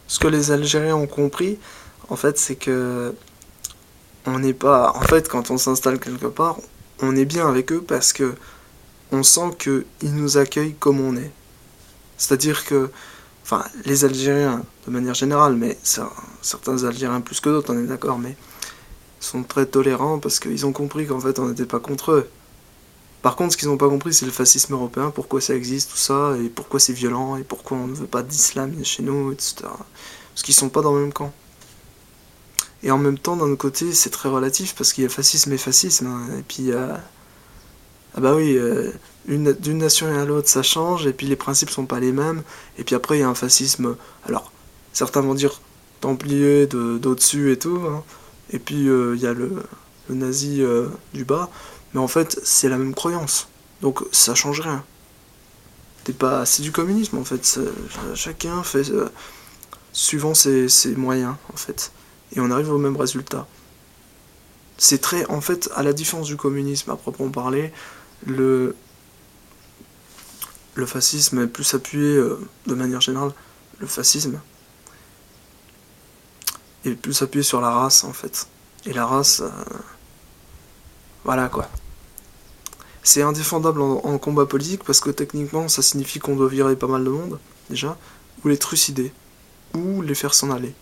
Ce que les Algériens ont compris, en fait, c'est que on n'est pas... En fait, quand on s'installe quelque part, on est bien avec eux parce que on sent qu'ils nous accueillent comme on est. C'est-à-dire que, enfin, les Algériens, de manière générale, mais certains Algériens plus que d'autres, on est d'accord, mais sont très tolérants parce qu'ils ont compris qu'en fait, on n'était pas contre eux. Par contre, ce qu'ils n'ont pas compris, c'est le fascisme européen, pourquoi ça existe, tout ça, et pourquoi c'est violent, et pourquoi on ne veut pas d'islam chez nous, etc. Parce qu'ils sont pas dans le même camp. Et en même temps, d'un autre côté, c'est très relatif, parce qu'il y a fascisme et fascisme, hein. Et puis, ah bah oui, d'une nation à l'autre, ça change, et puis les principes sont pas les mêmes, et puis après, il y a un fascisme, alors, certains vont dire templier d'au-dessus et tout, hein. Et puis, il y a le nazi du bas, mais en fait, c'est la même croyance. Donc, ça change rien. C'est du communisme, en fait. Chacun fait suivant ses moyens, en fait. Et on arrive au même résultat. C'est très, en fait, à la différence du communisme à proprement parler, le, le fascisme est plus appuyé, de manière générale, le fascisme est plus appuyé sur la race, en fait. Et la race, voilà quoi. C'est indéfendable en combat politique parce que techniquement, ça signifie qu'on doit virer pas mal de monde, déjà, ou les trucider, ou les faire s'en aller.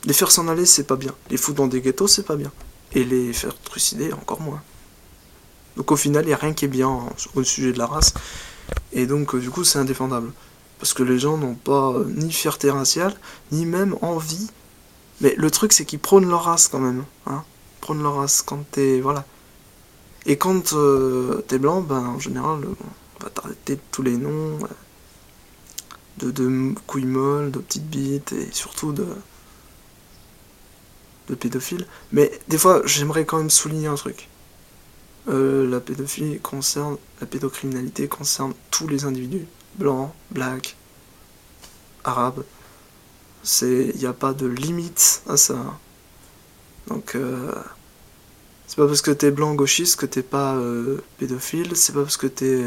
Les faire s'en aller, c'est pas bien. Les foutre dans des ghettos, c'est pas bien. Et les faire trucider, encore moins. Donc au final, il n'y a rien qui est bien au sujet de la race. Et donc, du coup, c'est indéfendable. Parce que les gens n'ont pas ni fierté raciale, ni même envie. Mais le truc, c'est qu'ils prônent leur race quand même. Hein, prônent leur race quand t'es... Voilà. Et quand t'es blanc, ben en général, on va t'arrêter de tous les noms. De couilles molles, de petites bites, et surtout de pédophiles. Mais des fois, j'aimerais quand même souligner un truc. La pédophilie concerne, la pédocriminalité concerne tous les individus, blancs, blacks, arabes. Il n'y a pas de limite à ça. Donc, c'est pas parce que t'es blanc gauchiste que t'es pas pédophile. C'est pas parce que t'es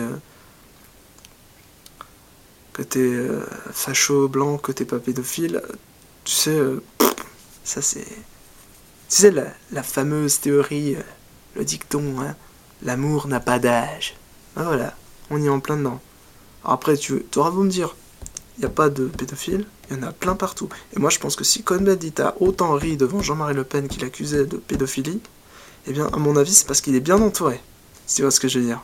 facho blanc que t'es pas pédophile. Tu sais, ça c'est. Tu sais, la fameuse théorie, le dicton, hein, l'amour n'a pas d'âge. Ben voilà, on y est en plein dedans. Alors après, tu auras beau me dire, il n'y a pas de pédophiles, il y en a plein partout. Et moi, je pense que si Cohn-Bendit a autant ri devant Jean-Marie Le Pen qu'il accusait de pédophilie, eh bien, à mon avis, c'est parce qu'il est bien entouré. Si tu vois ce que je veux dire.